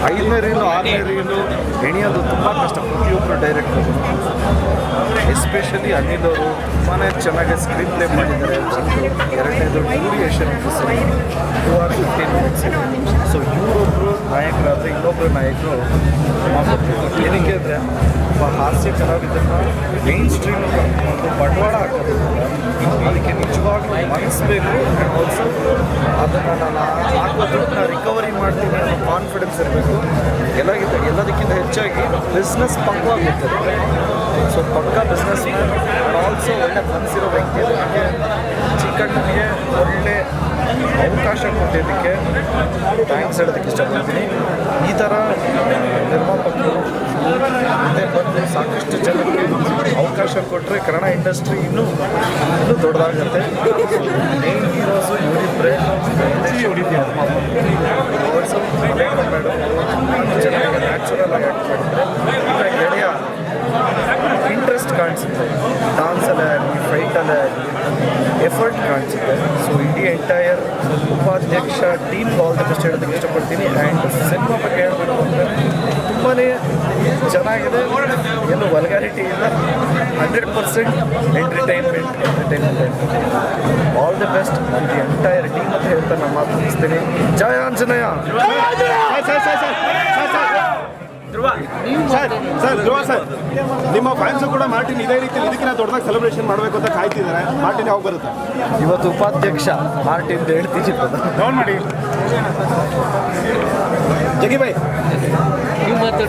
5ನೇ reel 6ನೇ reel ಎಣಿಯೋದು ತುಂಬ ಕಷ್ಟ ಪ್ರತಿಯೊಬ್ಬರು ಡೈರೆಕ್ಟರ್, ಎಸ್ಪೆಷಲಿ ಅನಿಲ್ ಅವರು ತುಂಬಾ ಚೆನ್ನಾಗಿ ಸ್ಕ್ರೀನ್ ಪ್ಲೇ ಮಾಡಿದ್ದಾರೆ. ಎರಡನೇದು ಡ್ಯೂರಿಯೇಷನ್ 2 hours 15 minutes. ಸೊ ಇವರೊಬ್ಬರು ನಾಯಕರಾದರೆ ಇನ್ನೊಬ್ಬರು ನಾಯಕರು ಏನಕ್ಕೆ ಅಂದರೆ ಹಾಸ್ಯ ಕಲಾವಿದರನ್ನ ಮೇನ್ ಸ್ಟ್ರೀಮ್ ಒಂದು ಬಂಡವಾಳ ಹಾಕೋದ್ರಿಂದ ಅದಕ್ಕೆ ನಿಜವಾಗ್ಲೂ ಮನಸ್ಬೇಕು. ಆ್ಯಂಡ್ ಆಲ್ಸೋ ಅದನ್ನು ನಾನು ಹಾಕೋದನ್ನ ರಿಕವರಿ ಮಾಡ್ತೀನಿ ಅನ್ನೋ ಕಾನ್ಫಿಡೆನ್ಸ್ ಇರಬೇಕು. ಎಲ್ಲದಕ್ಕಿಂತ ಹೆಚ್ಚಾಗಿ ಬಿಸ್ನೆಸ್ ಪಕ್ವಾಗುತ್ತದೆ. ಸೊ ಪಕ್ಕ ಬಿಸ್ನೆಸ್ ಮ್ಯಾನ್ ಆ್ಯಂಡ್ ಆಲ್ಸೋ ಒಳ್ಳೆ ಮನಸ್ಸಿರೋ ವ್ಯಕ್ತಿ. ನನಗೆ ಚಿಕ್ಕಣ್ಣನಿಗೆ ಒಳ್ಳೆ ಅವಕಾಶ ಕೊಟ್ಟಿದ್ದಕ್ಕೆ ಥ್ಯಾಂಕ್ಸ್ ಹೇಳೋದಕ್ಕೆ ಇಷ್ಟಪಡ್ತೀನಿ. ಈ ಥರ ನಿರ್ಮಾಪಕರು ಮುಂದೆ ಬಂದು ಸಾಕಷ್ಟು ಜನಕ್ಕೆ ಅವಕಾಶ ಕೊಟ್ಟರೆ ಕನ್ನಡ ಇಂಡಸ್ಟ್ರಿ ಇನ್ನೂ ದೊಡ್ಡದಾಗುತ್ತೆ. ಮೇನ್ ಹೀರೋಸು ಇವರಿಬ್ಬರೇ ಹೊಡಿತೀವಿ. ಚೆನ್ನಾಗಿ ನ್ಯಾಚುರಲ್ ಆಗಿ ಆ್ಯಕ್ಟ್ ಮಾಡಿದರೆ ಗೆಳೆಯ ಇಂಟ್ರೆಸ್ಟ್ ಕಾಣಿಸುತ್ತೆ. ಡಾನ್ಸಲ್ಲೇ ಆಗಲಿ ಫೈಟಲ್ಲೇ ಆಗಲಿ ಎಫರ್ಟ್ ಕಾಣಿಸುತ್ತೆ. ಸೊ ಇಡೀ ಎಂಟೈರ್ ಉಪಾಧ್ಯಕ್ಷ ಟೀಮ್ ಆಲ್ ದ ಬೆಸ್ಟ್ ಹೇಳೋದಕ್ಕೆ ಇಷ್ಟಪಡ್ತೀನಿ. ಆ್ಯಂಡ್ ಸಿನಿಮಾ ಬಗ್ಗೆ ಹೇಳಬೇಕು ಅಂದರೆ ತುಂಬಾ ಚೆನ್ನಾಗಿದೆ, ಏನು ವಲ್ಗಾರಿಟಿ ಇಲ್ಲ, 100% entertainment. All the best the entire team ಅಂತ ಹೇಳ್ತಾ ನಾನು ಮಾತು ಮುಗಿಸ್ತೀನಿ. ಜಯ ಆಂಜನೇಯ. ಧ್ರುವ ಸರ್, ನಿಮ್ಮ ಫ್ಯಾನ್ಸು ಕೂಡ ಮಾರ್ಟಿನ್ ಇದೇ ರೀತಿಯಲ್ಲಿ ಇದಕ್ಕಿಂತ ದೊಡ್ಡದಾಗಿ ಸೆಲೆಬ್ರೇಷನ್ ಮಾಡಬೇಕು ಅಂತ ಕಾಯ್ತಿದ್ದಾರೆ. ಮಾರ್ಟಿನ್ ಯಾವಾಗ ಬರುತ್ತೆ? ಇವತ್ತು ಉಪಾಧ್ಯಕ್ಷ ಮಾರ್ಟಿನ್ ಹೇಳ್ತೀನಿ ಡೌನ್ ಮಾಡಿ. ಜಗಿ ಬಾಯ್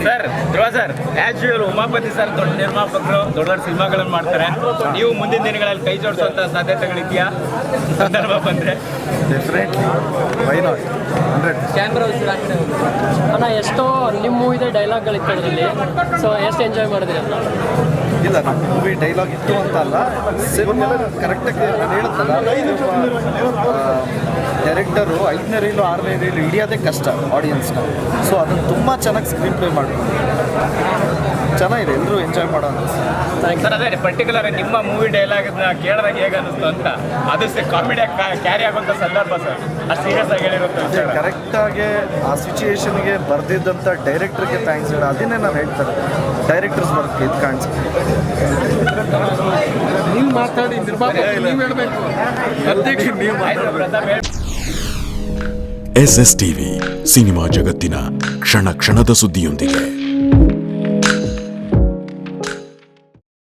sir, Dhruva sir, as usual Umapathi sir ದೊಡ್ಡ ನಿರ್ಮಾಪಕರು, ದೊಡ್ಡ ದೊಡ್ಡ ಸಿನಿಮಾಗಳನ್ನು ಮಾಡ್ತಾರೆ. ನೀವು ಮುಂದಿನ ದಿನಗಳಲ್ಲಿ ಕೈ ಜೋಡಿಸುವಂಥ ಸಾಧ್ಯತೆಗಳಿದೆಯಾ ಸಂದರ್ಭ ಬಂದರೆ? Definitely, why not, 100. ಕ್ಯಾಮ್ರಾ ಅಣ್ಣ ಎಷ್ಟೋ ನಿಮ್ಮ ಮೂವಿದೆ ಡೈಲಾಗ್ಗಳಿತ್ತು ಅದರಲ್ಲಿ. ಸೊ ಎಷ್ಟು ಎಂಜಾಯ್ ಮಾಡಿದ್ರಿ ಅಲ್ಲ? ಇಲ್ಲ, ನಮ್ಮ ಮೂವಿ ಡೈಲಾಗ್ ಇತ್ತು ಅಂತ ಅಲ್ಲ, ಸಿನಿಮಾ ಕರೆಕ್ಟಾಗಿ ನಾನು ಹೇಳುತ್ತಲ್ಲ, ಡೈರೆಕ್ಟರು 5ನೇ ರೀಲು 6ನೇ ರೀಲು ಹಿಡಿಯೋದೇ ಕಷ್ಟ ಆಡಿಯನ್ಸ್ನ. ಸೊ ಅದನ್ನು ತುಂಬ ಚೆನ್ನಾಗಿ ಸ್ಕ್ರೀನ್ ಪ್ಲೇ ಮಾಡ್ಬೋದು. ಚೆನ್ನಾಗಿದೆ, ಎಲ್ಲರೂ ಎಂಜಾಯ್ ಮಾಡೋ ಅಂತ ಸರ್. ಅದೇ ಪರ್ಟಿಕ್ಯುಲರ್ ನಿಮ್ಮ ಮೂವಿ ಡೈಲಾಗ್ನ ಕೇಳಿದಾಗ ಹೇಗೆ ಅನ್ನಿಸ್ತು ಅಂತ, ಅದು ಕಾಮಿಡಿಯಾಗಿ ಕ್ಯಾರಿ ಆಗುವಂಥ ಸಂದರ್ಭ ಸರ್, ಅಷ್ಟು ಸೀರಿಯಸ್ ಆಗಿ ಹೇಳಿರುತ್ತೆ. ಕರೆಕ್ಟಾಗಿ ಆ ಸಿಚುಯೇಷನ್ಗೆ ಬರೆದಿದ್ದಂಥ ಡೈರೆಕ್ಟ್ರಿಗೆ ಥ್ಯಾಂಕ್ಸ್ ಹೇಳಿ ಅದನ್ನೇ ನಾನು ಹೇಳ್ತಾರೆ. ಡೈರೆಕ್ಟರ್ಸ್ ವರ್ಕ್ ಇದು ಕಾಣಿಸುತ್ತೆ. ನೀವು ಮಾತಾಡಿ, ನೀವು ಹೇಳಬೇಕು. ಅಧ್ಯಕ್ಷ ನೀವು ಮಾತಾಡಬೇಕು. SS ಟಿವಿ ಸಿನಿಮಾ ಜಗತ್ತಿನ ಕ್ಷಣ ಕ್ಷಣದ ಸುದ್ದಿಯೊಂದಿಗೆ.